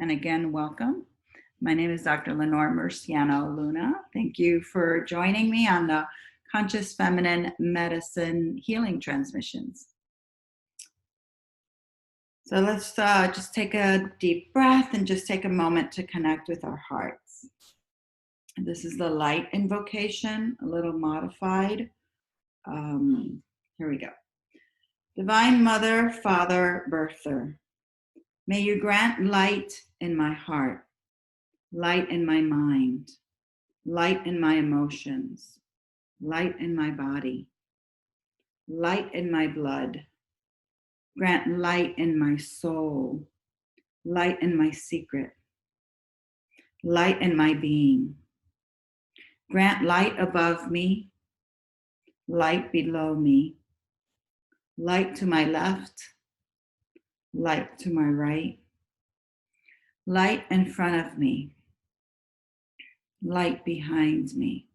And again, welcome. My name is Dr. Leonor Murciano-Luna. Thank you for joining me on the Conscious Feminine Medicine Healing Transmissions. So let's just take a deep breath and just take a moment to connect with our hearts. This is the light invocation, a little modified. Here we go. Divine Mother, Father, Birther, may you grant light in my heart, light in my mind, light in my emotions, light in my body, light in my blood. Grant light in my soul, light in my secret, light in my being. Grant light above me, light below me, light to my left, light to my right, light in front of me, light behind me.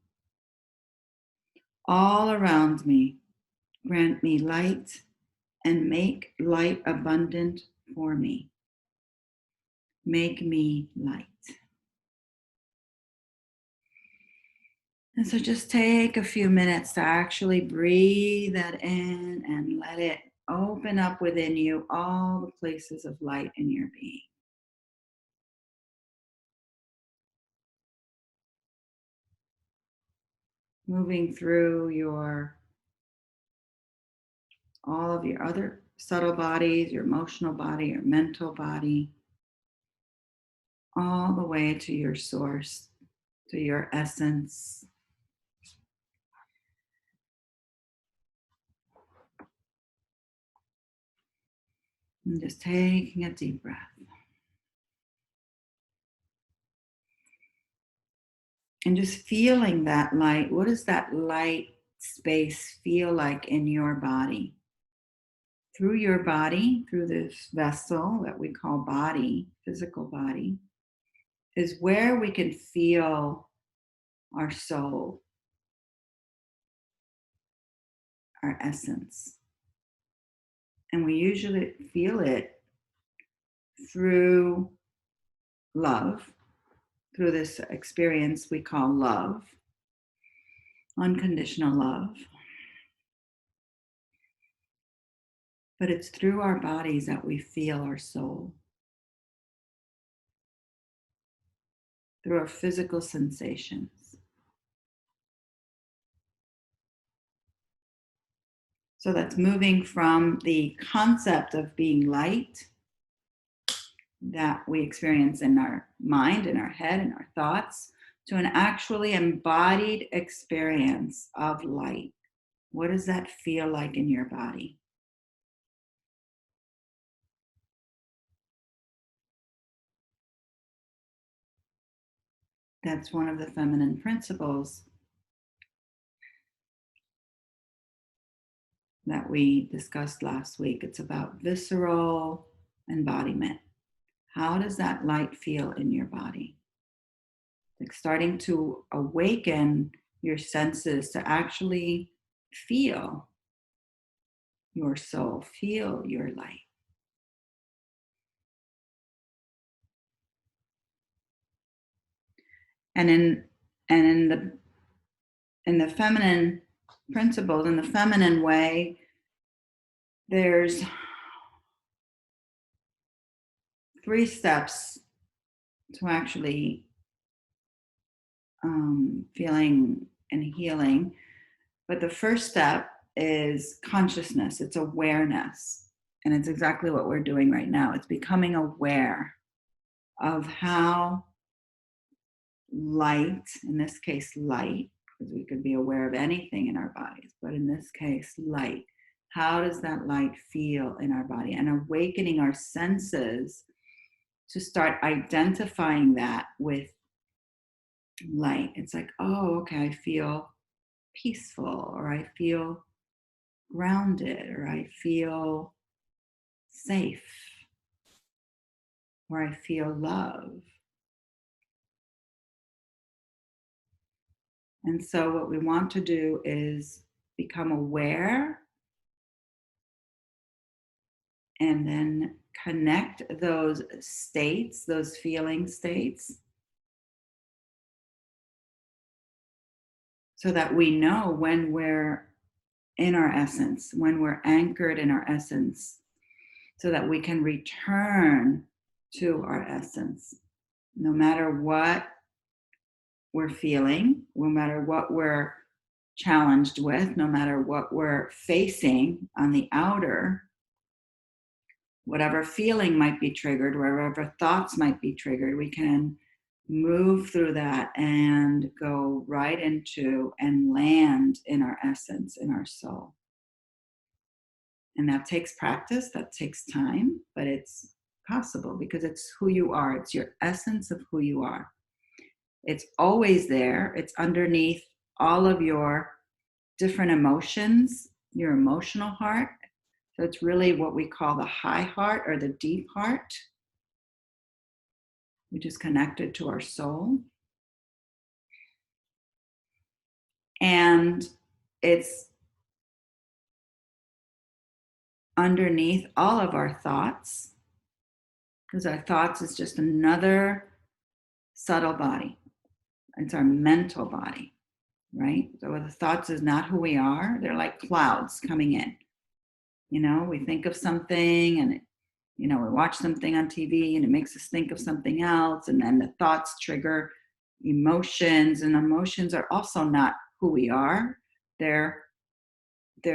All around me, grant me light and make light abundant for me. Make me light. And so just take a few minutes to actually breathe that in and let it open up within you all the places of light in your being. Moving through all of your other subtle bodies, your emotional body, your mental body, all the way to your source, to your essence. And just taking a deep breath. And just feeling that light. What does that light space feel like in your body? Through your body, through this vessel that we call body, physical body, is where we can feel our soul, our essence. And we usually feel it through love, through this experience we call love, unconditional love. But it's through our bodies that we feel our soul, through our physical sensations. So that's moving from the concept of being light that we experience in our mind, in our head, in our thoughts, to an actually embodied experience of light. What does that feel like in your body? That's one of the feminine principles that we discussed last week. It's about visceral embodiment. How does that light feel in your body? Like starting to awaken your senses to actually feel your soul, feel your light. And in the feminine principles, in the feminine way, there's 3 steps to actually feeling and healing. But the first step is consciousness, it's awareness. And it's exactly what we're doing right now. It's becoming aware of how light, in this case, light, because we could be aware of anything in our bodies, but in this case, light. How does that light feel in our body? And awakening our senses to start identifying that with light. It's like, oh, okay, I feel peaceful, or I feel grounded, or I feel safe, or I feel love. And so what we want to do is become aware And then connect those states, those feeling states, so that we know when we're in our essence, when we're anchored in our essence, so that we can return to our essence. No matter what we're feeling, no matter what we're challenged with, no matter what we're facing on the outer, whatever feeling might be triggered, wherever thoughts might be triggered, we can move through that and go right into and land in our essence, in our soul. And that takes practice, that takes time, but it's possible because it's who you are. It's your essence of who you are. It's always there. It's underneath all of your different emotions, your emotional heart. So it's really what we call the high heart or the deep heart, which is connected to our soul. And it's underneath all of our thoughts, because our thoughts is just another subtle body. It's our mental body, right? So the thoughts is not who we are. They're like clouds coming in. You know, we think of something and, we watch something on TV and it makes us think of something else. And then the thoughts trigger emotions, and emotions are also not who we are. They're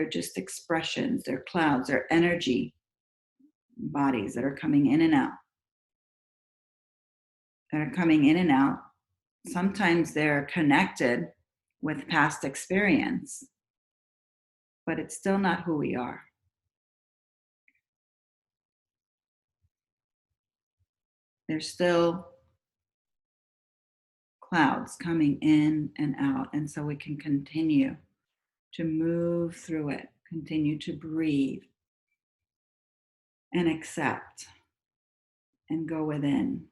just expressions. They're clouds. They're energy bodies that are coming in and out. Sometimes they're connected with past experience, but it's still not who we are. There's still clouds coming in and out, and so we can continue to move through it, continue to breathe and accept and go within,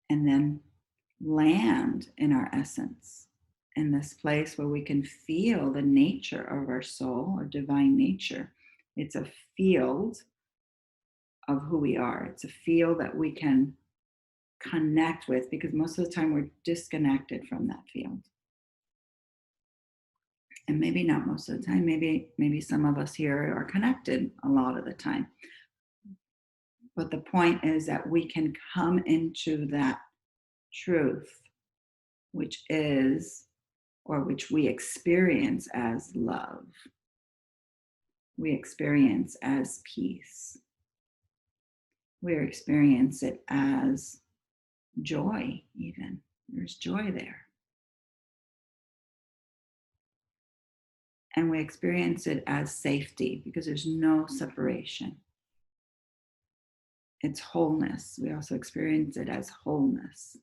and then land in our essence, in this place where we can feel the nature of our soul, our divine nature. It's a field of who we are. It's a field that we can connect with, because most of the time we're disconnected from that field. And maybe not most of the time, maybe some of us here are connected a lot of the time. But the point is that we can come into that truth, which is, or which we experience as love. We experience as peace. We experience it as joy, even. There's joy there. And we experience it as safety, because there's no separation. It's wholeness. We also experience it as wholeness.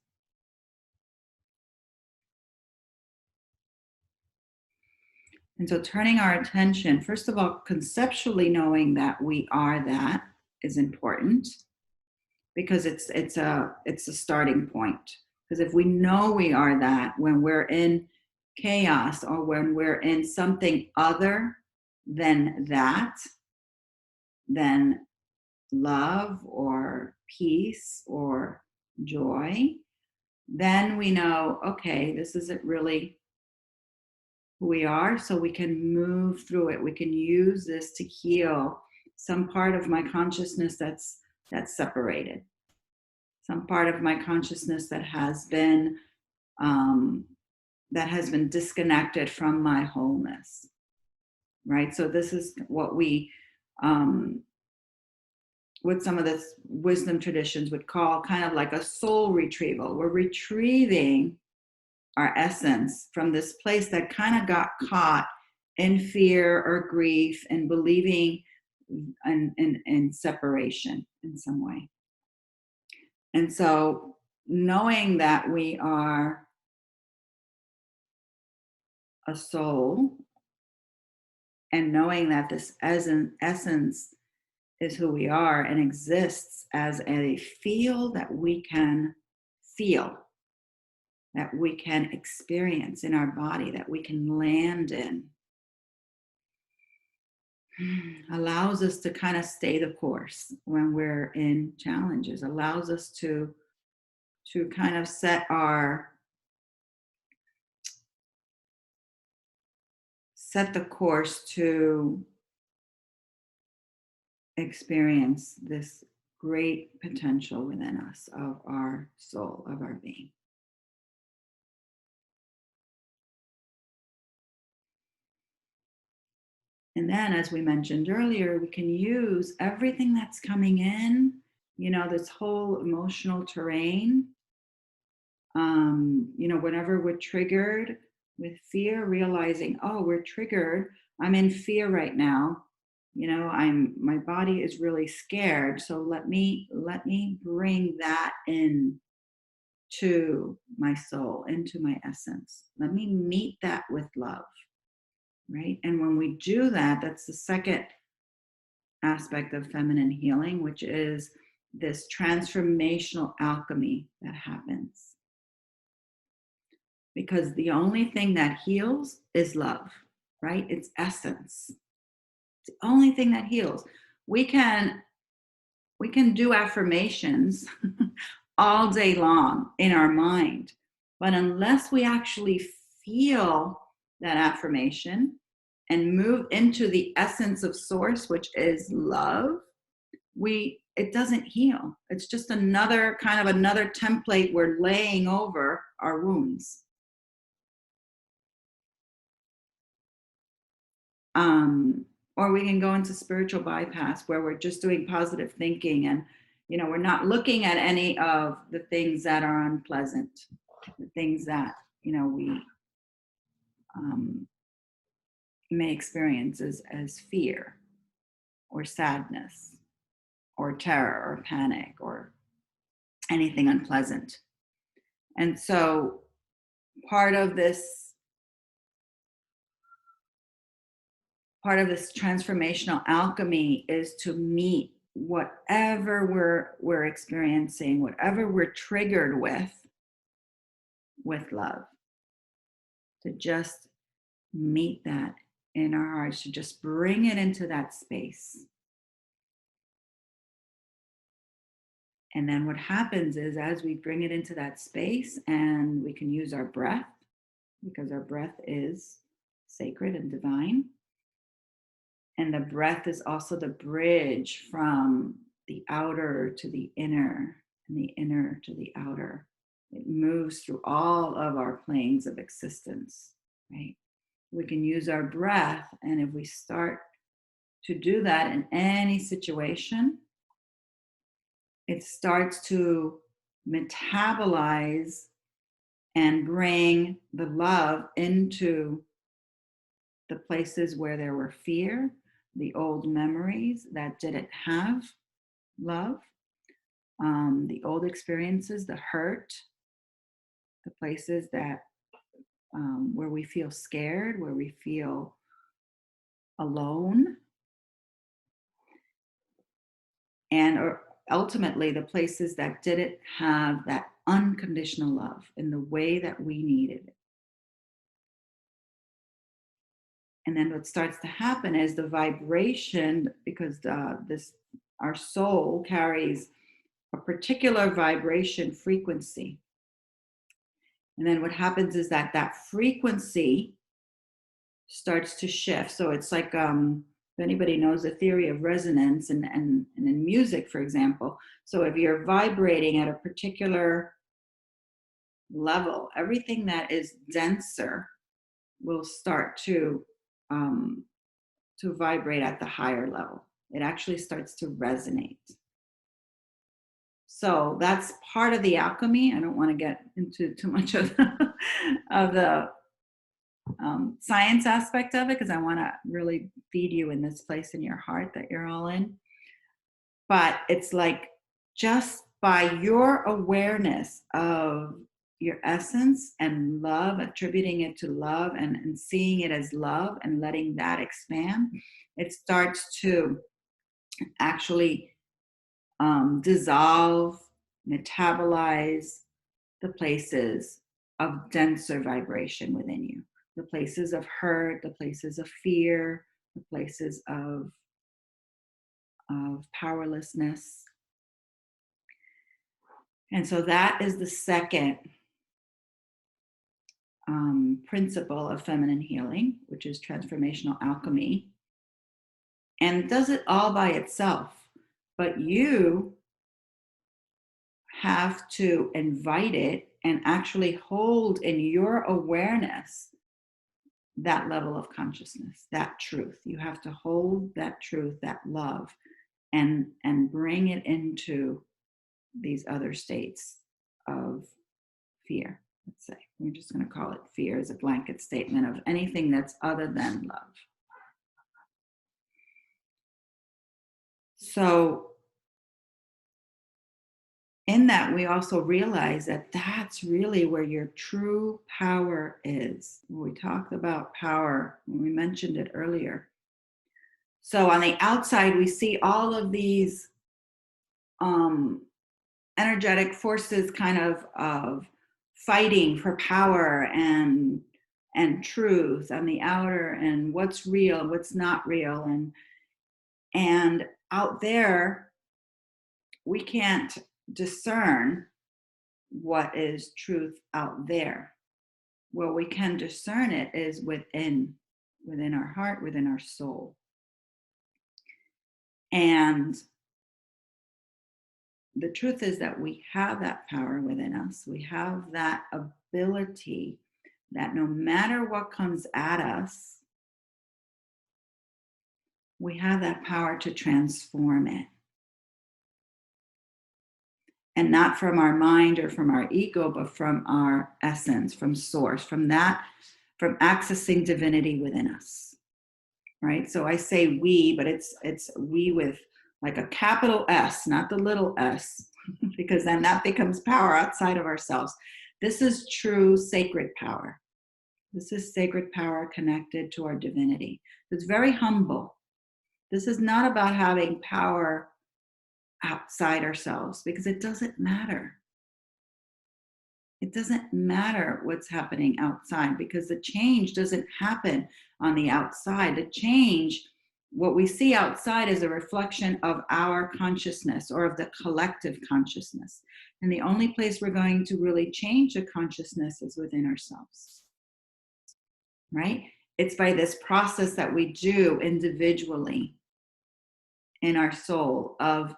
And so turning our attention, first of all, conceptually knowing that we are that is important, because it's a starting point. Because if we know we are that, when we're in chaos or when we're in something other than that, then love or peace or joy, then we know, okay, this isn't really who we are, so we can move through it. We can use this to heal some part of my consciousness that's separated, some part of my consciousness that has been disconnected from my wholeness, right? So this is what we what some of the wisdom traditions would call kind of like a soul retrieval. We're retrieving our essence from this place that kind of got caught in fear or grief and believing in separation in some way. And so knowing that we are a soul, and knowing that this essence is who we are and exists as a field that we can feel, that we can experience in our body, that we can land in. allows us to kind of stay the course when we're in challenges, allows us to kind of set the course to experience this great potential within us of our soul, of our being. And then, as we mentioned earlier, we can use everything that's coming in, this whole emotional terrain. Whenever we're triggered with fear, realizing, oh, we're triggered. I'm in fear right now. My body is really scared. So let me bring that in to my soul, into my essence. Let me meet that with love. Right. And when we do that, that's the second aspect of feminine healing, which is this transformational alchemy that happens. Because the only thing that heals is love, right? It's essence. It's the only thing that heals. We can do affirmations all day long in our mind, but unless we actually feel that affirmation and move into the essence of source, which is love, it doesn't heal. It's just another template we're laying over our wounds. Or we can go into spiritual bypass, where we're just doing positive thinking, and we're not looking at any of the things that are unpleasant, the things that we may experience as fear or sadness or terror or panic or anything unpleasant. And so part of this transformational alchemy is to meet whatever we're experiencing, whatever we're triggered with love. To just meet that in our hearts, to just bring it into that space. And then what happens is, as we bring it into that space, and we can use our breath, because our breath is sacred and divine. And the breath is also the bridge from the outer to the inner, and the inner to the outer. It moves through all of our planes of existence, right? We can use our breath, and if we start to do that in any situation, it starts to metabolize and bring the love into the places where there were fear, the old memories that didn't have love, the old experiences, the hurt, the places that where we feel scared, where we feel alone, and ultimately the places that didn't have that unconditional love in the way that we needed it. And then what starts to happen is the vibration, because our soul carries a particular vibration frequency. And then what happens is that frequency starts to shift. So it's like, if anybody knows the theory of resonance, and in music, for example. So if you're vibrating at a particular level, everything that is denser will start to vibrate at the higher level. It actually starts to resonate. So that's part of the alchemy. I don't want to get into too much of the science aspect of it, because I want to really feed you in this place in your heart that you're all in. But it's like, just by your awareness of your essence and love, attributing it to love, and seeing it as love and letting that expand, it starts to actually dissolve, metabolize the places of denser vibration within you, the places of hurt, the places of fear, the places of powerlessness. And so that is the second principle of feminine healing, which is transformational alchemy. And it does it all by itself. But you have to invite it and actually hold in your awareness that level of consciousness, that truth. You have to hold that truth, that love, and bring it into these other states of fear. Let's say we're just going to call it fear as a blanket statement of anything that's other than love. So in that, we also realize that that's really where your true power is. We talked about power when we mentioned it earlier. So on the outside, we see all of these energetic forces kind of fighting for power and truth on the outer, and what's real and what's not real. And out there, we can't discern what is truth out there. Where we can discern it is within our heart, within our soul. And the truth is that we have that power within us. We have that ability that no matter what comes at us, we have that power to transform it. And not from our mind or from our ego, but from our essence, from source, from accessing divinity within us, right? So I say we, but it's we with like a capital S, not the little s, because then that becomes power outside of ourselves. This is true sacred power. This is sacred power connected to our divinity. It's very humble. This is not about having power outside ourselves, because it doesn't matter. It doesn't matter what's happening outside, because the change doesn't happen on the outside. The change, what we see outside, is a reflection of our consciousness or of the collective consciousness. And the only place we're going to really change the consciousness is within ourselves, right? It's by this process that we do individually in our soul of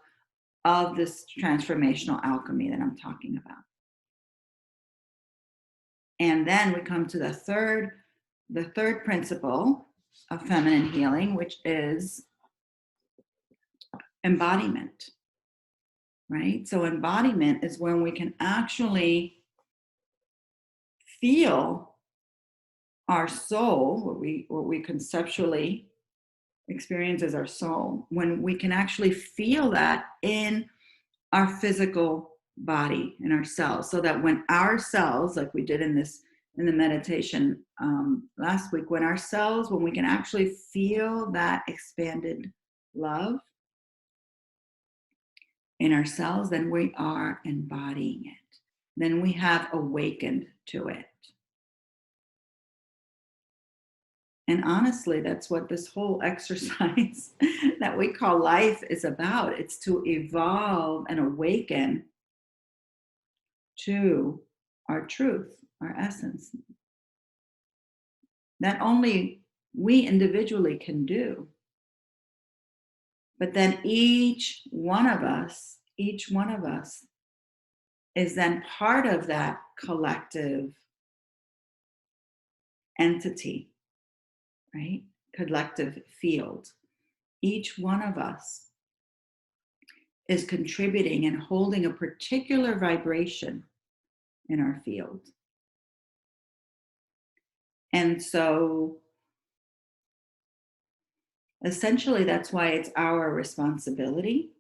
this transformational alchemy that I'm talking about. And then we come to the third principle of feminine healing, which is embodiment, right? So embodiment is when we can actually feel our soul, what we conceptually experience as our soul, when we can actually feel that in our physical body, in our cells, so that when our cells, like we did in the meditation last week, when we can actually feel that expanded love in our cells, then we are embodying it. Then we have awakened to it. And honestly, that's what this whole exercise that we call life is about. It's to evolve and awaken to our truth, our essence, that only we individually can do. But then each one of us is then part of that collective entity, right? Collective field. Each one of us is contributing and holding a particular vibration in our field. And so essentially, that's why it's our responsibility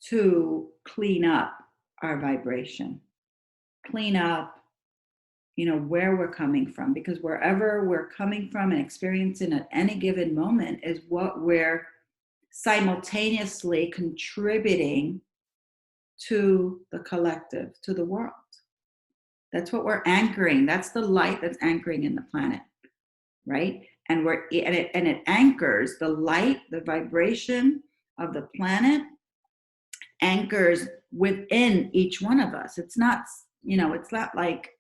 to clean up our vibration, clean up, where we're coming from, because wherever we're coming from and experiencing at any given moment is what we're simultaneously contributing to the collective, to the world. That's what we're anchoring. That's the light that's anchoring in the planet, right? and it anchors the light, the vibration of the planet anchors within each one of us. It's not, it's not like,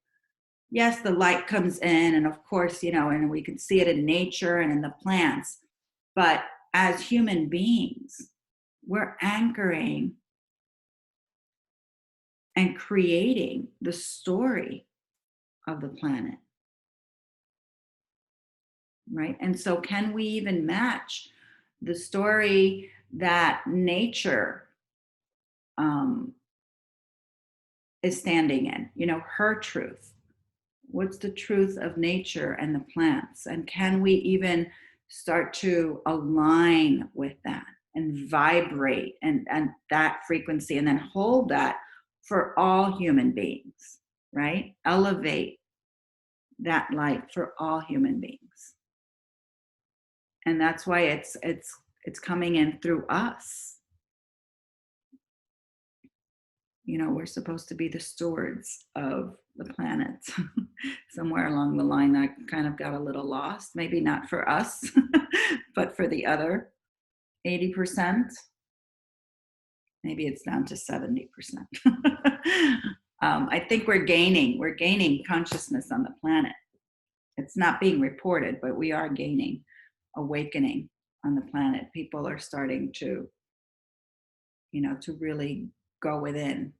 yes, the light comes in, and of course, and we can see it in nature and in the plants, but as human beings, we're anchoring and creating the story of the planet, right? And so can we even match the story that nature is standing in, her truth? What's the truth of nature and the plants? And can we even start to align with that and vibrate and that frequency, and then hold that for all human beings, right? Elevate that light for all human beings. And that's why it's coming in through us. We're supposed to be the stewards of the planet. Somewhere along the line, that kind of got a little lost. Maybe not for us, but for the other 80%. Maybe it's down to 70%. I think we're gaining consciousness on the planet. It's not being reported, but we are gaining awakening on the planet. People are starting to, to really go within.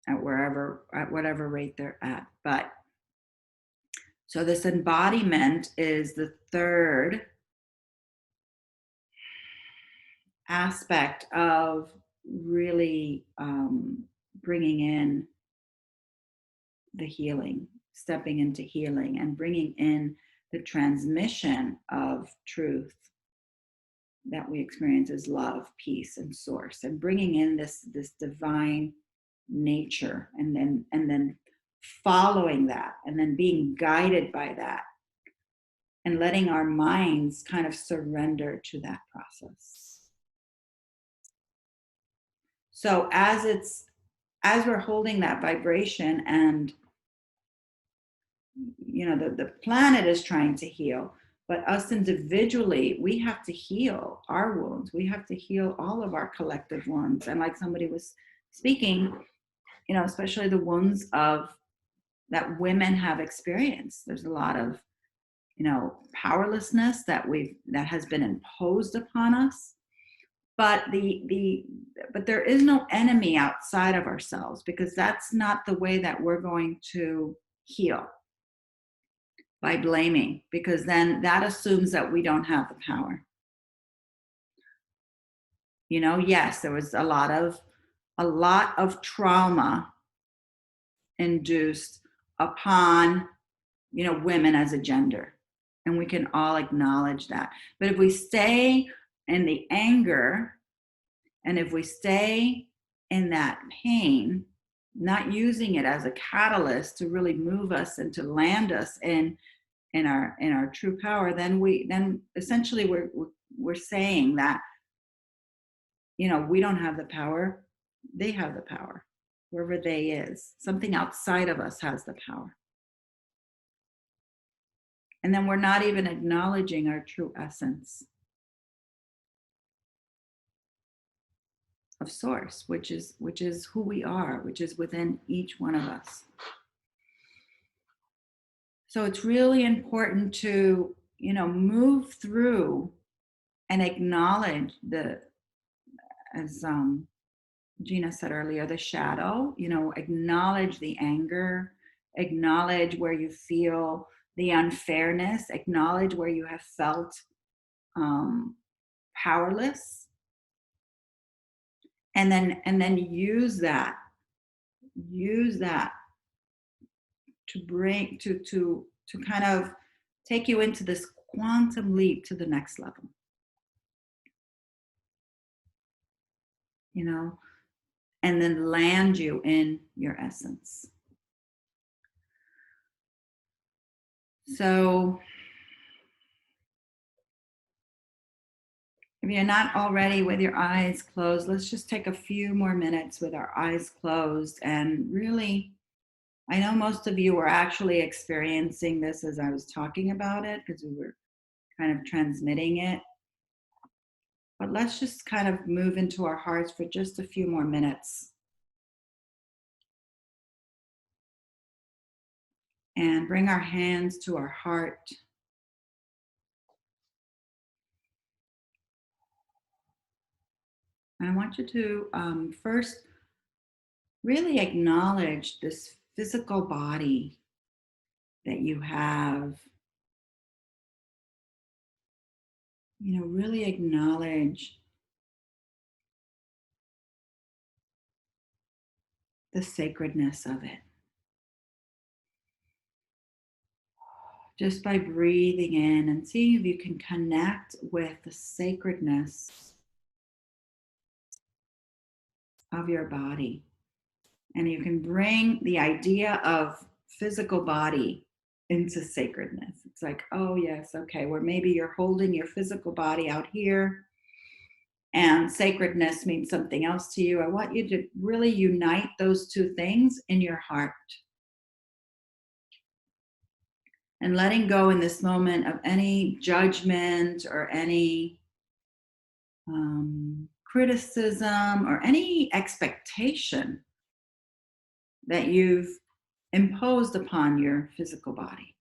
At whatever rate they're at. But so this embodiment is the third aspect of really bringing in the healing, stepping into healing, and bringing in the transmission of truth that we experience as love, peace, and source, and bringing in this divine nature, and then following that, and then being guided by that, and letting our minds kind of surrender to that process. So as we're holding that vibration, and the planet is trying to heal, but us individually, we have to heal our wounds. We have to heal all of our collective wounds. And like somebody was speaking, especially the wounds that women have experienced. There's a lot of, powerlessness that has been imposed upon us. But but there is no enemy outside of ourselves, because that's not the way that we're going to heal, by blaming, because then that assumes that we don't have the power. Yes, there was a lot of trauma induced upon, women as a gender. And we can all acknowledge that. But if we stay in the anger, and if we stay in that pain, not using it as a catalyst to really move us and to land us in our true power, then essentially we're saying that, we don't have the power, they have the power. Whoever they is, something outside of us has the power. And then we're not even acknowledging our true essence of source, which is who we are, which is within each one of us. So it's really important to, move through and acknowledge as Gina said earlier, the shadow, acknowledge the anger, acknowledge where you feel the unfairness, acknowledge where you have felt powerless, and then use that to bring to kind of take you into this quantum leap to the next level. And then land you in your essence. So if you're not already with your eyes closed, let's just take a few more minutes with our eyes closed and really I know most of you were actually experiencing this as I was talking about it because we were kind of transmitting it. But let's just kind of move into our hearts for just a few more minutes and bring our hands to our heart. And I want you to first really acknowledge this physical body that you have. Really acknowledge the sacredness of it. Just by breathing in and seeing if you can connect with the sacredness of your body. And you can bring the idea of physical body into sacredness. It's like, oh, yes, okay, where maybe you're holding your physical body out here and sacredness means something else to you. I want you to really unite those two things in your heart. And letting go in this moment of any judgment or any criticism or any expectation that you've imposed upon your physical body.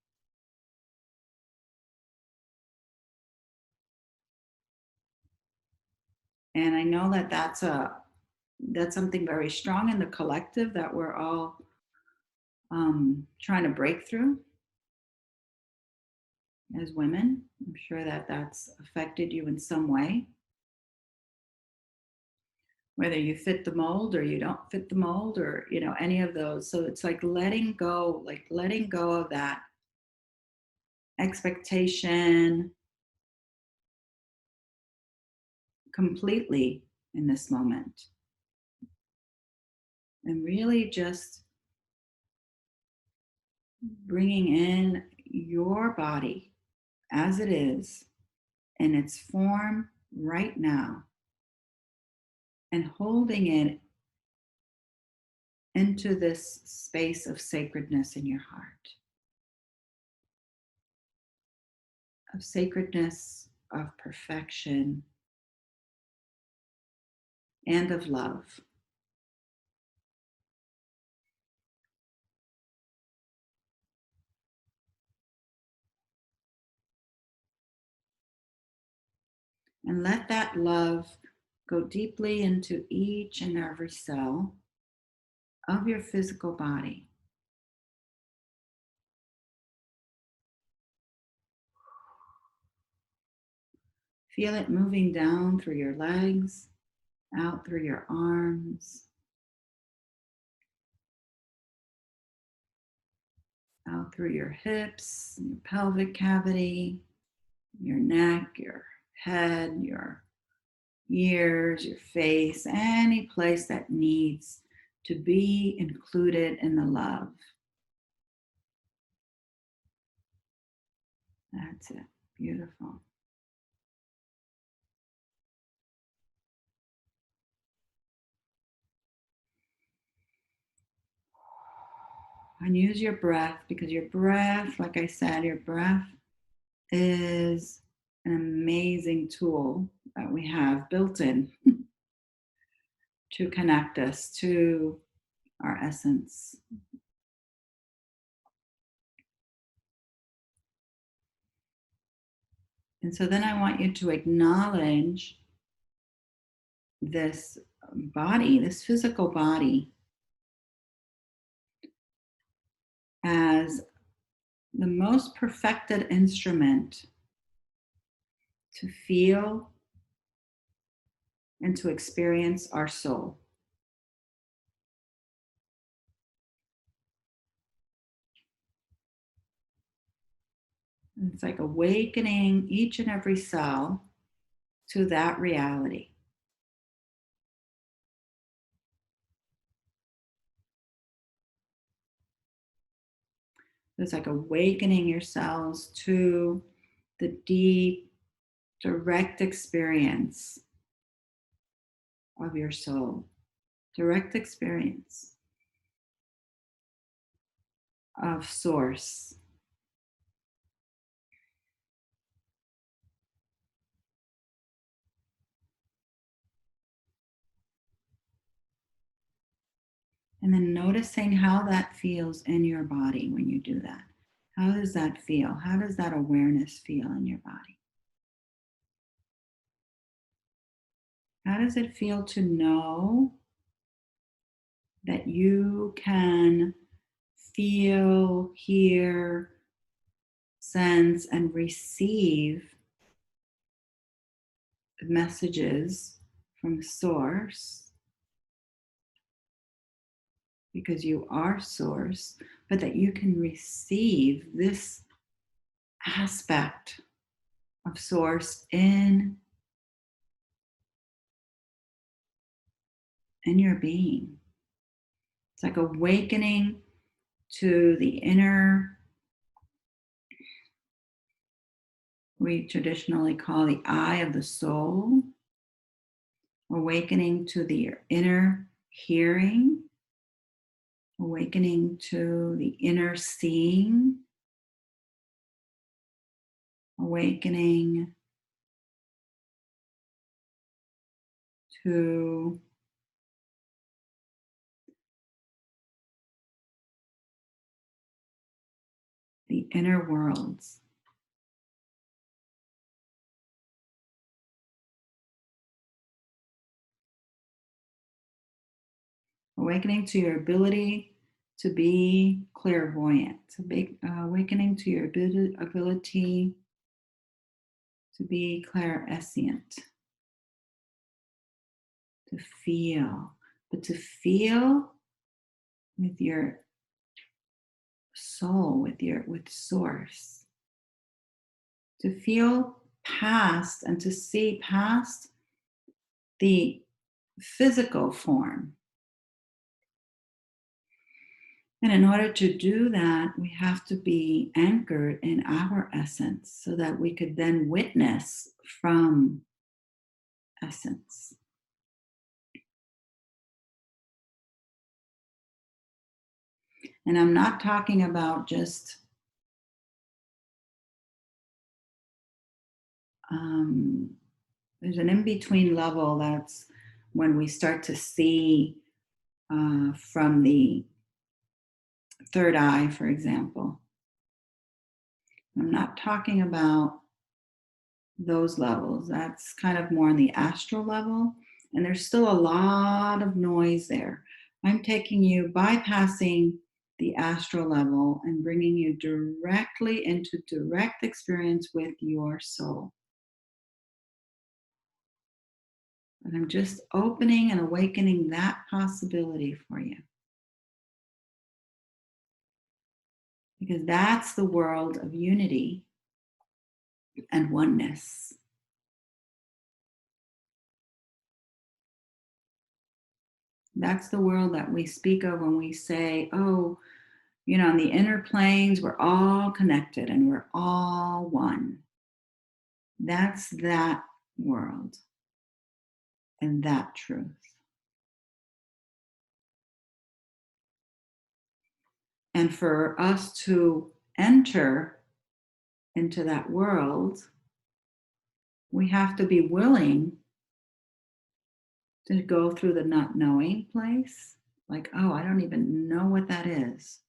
And I know that that's something very strong in the collective that we're all trying to break through as women. I'm sure that that's affected you in some way, whether you fit the mold or you don't fit the mold, or any of those. So it's like letting go of that expectation completely in this moment, and really just bringing in your body as it is in its form right now, and holding it into this space of sacredness in your heart, of sacredness, of perfection, and of love. And let that love go deeply into each and every cell of your physical body. Feel it moving down through your legs, out through your arms, out through your hips, your pelvic cavity, your neck, your head, your ears, your face, any place that needs to be included in the love. That's it. Beautiful. And use your breath, because your breath, like I said, your breath is an amazing tool that we have built in to connect us to our essence. And so then I want you to acknowledge this body, this physical body, as the most perfected instrument to feel and to experience our soul. It's like awakening each and every cell to that reality. It's like awakening your cells to the deep, direct experience of your soul. Direct experience. of source. And then noticing how that feels in your body when you do that. How does that feel? How does that awareness feel in your body? How does it feel to know that you can feel, hear, sense, and receive messages from Source, because you are Source, but that you can receive this aspect of Source in your being? It's like awakening to the inner, we traditionally call the eye of the soul, awakening to the inner hearing, awakening to the inner seeing, awakening to the inner worlds. Awakening to your ability to be clairvoyant, to be, awakening to your ability to be clairsentient, to feel, but to feel with your soul, with Source, to feel past and to see past the physical form. And in order to do that, we have to be anchored in our essence so that we could then witness from essence. And I'm not talking about just there's an in-between level. That's when we start to see from the third eye, for example. I'm not talking about those levels. That's kind of more on the astral level. And there's still a lot of noise there. I'm taking you, bypassing the astral level and bringing you directly into direct experience with your soul. And I'm just opening and awakening that possibility for you. Because that's the world of unity and oneness. That's the world that we speak of when we say, oh, you know, on the inner planes, we're all connected and we're all one. That's that world and that truth. And for us to enter into that world, we have to be willing to go through the not knowing place. Like, oh, I don't even know what that is.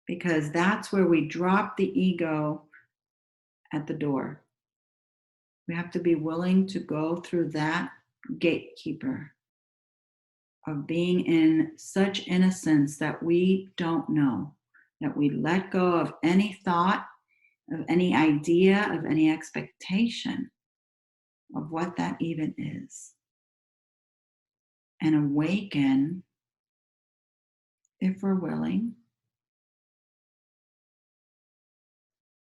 Because that's where we drop the ego at the door. We have to be willing to go through that gatekeeper of being in such innocence that we don't know, that we let go of any thought, of any idea, of any expectation of what that even is. And awaken, if we're willing,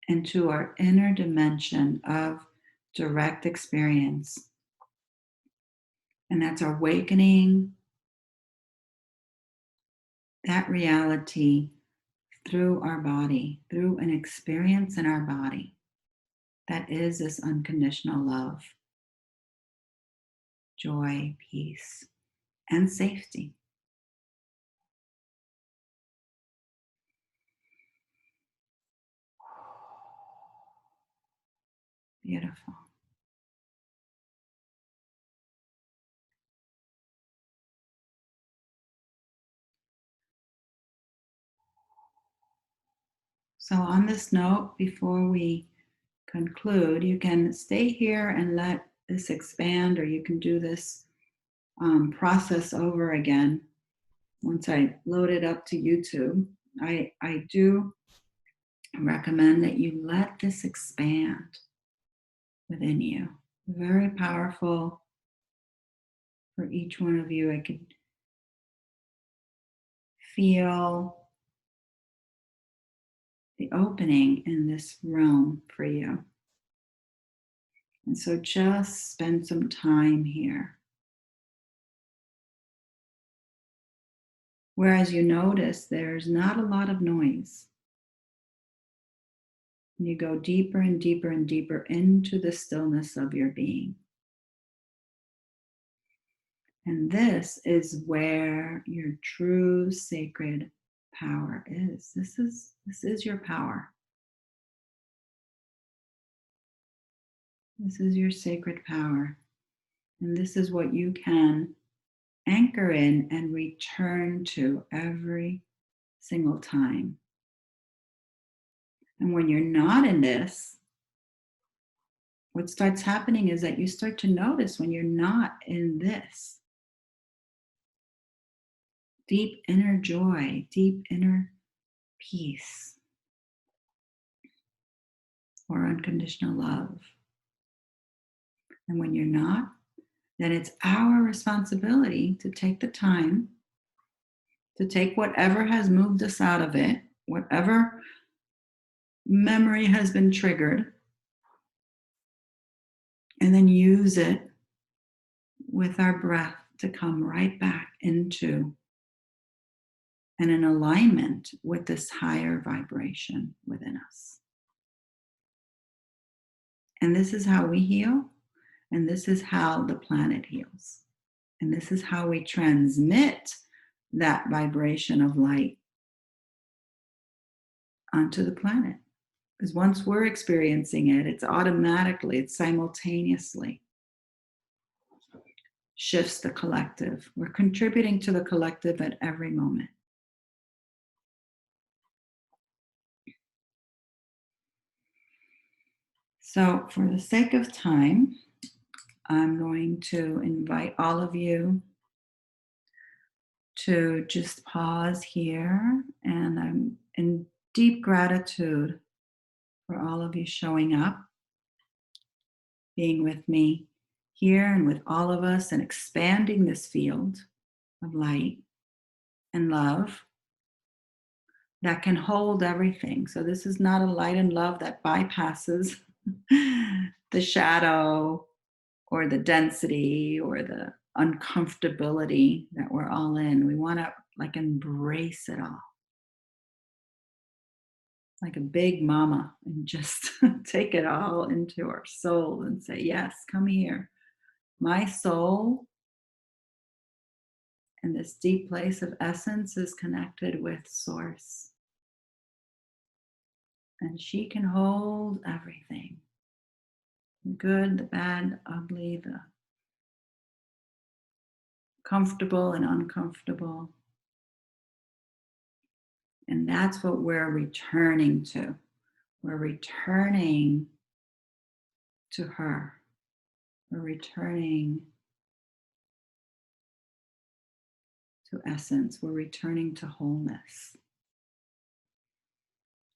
into our inner dimension of direct experience. And that's awakening that reality through our body, through an experience in our body that is this unconditional love, joy, peace, and safety. Beautiful. So on this note, before we conclude, you can stay here and let this expand, or you can do this process over again. Once I load it up to YouTube, I do recommend that you let this expand within you. Very powerful for each one of you. I could feel the opening in this realm for you. And so just spend some time here. Whereas you notice there's not a lot of noise. And you go deeper and deeper and deeper into the stillness of your being. And this is where your true sacred power is. This is your power. This is your sacred power. And this is what you can anchor in and return to every single time. And when you're not in this, what starts happening is that you start to notice when you're not in this deep inner joy, deep inner peace, or unconditional love. And when you're not, then it's our responsibility to take the time to take whatever has moved us out of it, whatever memory has been triggered, and then use it with our breath to come right back into and in alignment with this higher vibration within us. And this is how we heal, and this is how the planet heals. And this is how we transmit that vibration of light onto the planet. Because once we're experiencing it, it's automatically, it's simultaneously shifts the collective. We're contributing to the collective at every moment. So for the sake of time, I'm going to invite all of you to just pause here. And I'm in deep gratitude for all of you showing up, being with me here and with all of us, and expanding this field of light and love that can hold everything. So this is not a light and love that bypasses the shadow or the density or the uncomfortability that we're all in. We want to like embrace it all. Like a big mama, and just take it all into our soul and say, yes, come here. My soul and this deep place of essence is connected with Source. And she can hold everything. The good, the bad, the ugly, the comfortable and uncomfortable. And that's what we're returning to. We're returning to her. We're returning to essence. We're returning to wholeness.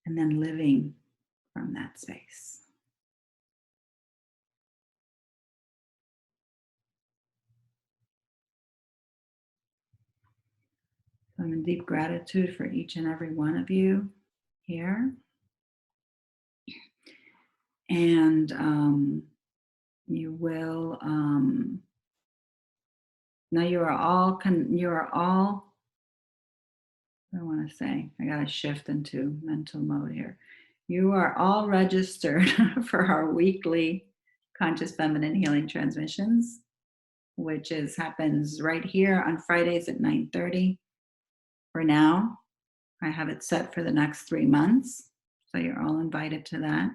And then living from that space. So I'm in deep gratitude for each and every one of you here. And you will, now you are all, I want to say, I got to shift into mental mode here. You are all registered for our weekly Conscious Feminine Healing Transmissions, which happens right here on Fridays at 9:30. For now, I have it set for the next 3 months. So you're all invited to that.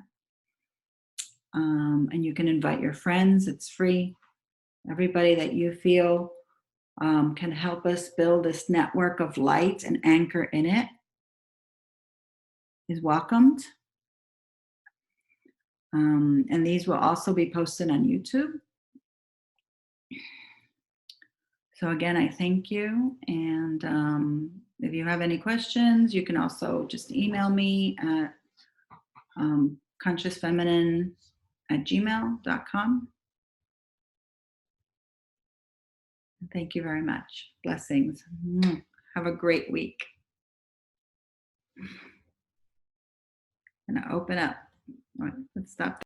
And you can invite your friends. It's free. Everybody that you feel can help us build this network of light and anchor in it is welcomed. And these will also be posted on YouTube. So again, I thank you. And if you have any questions, you can also just email me at consciousfeminine@gmail.com. Thank you very much. Blessings. Have a great week. I'm going to open up. Let's stop.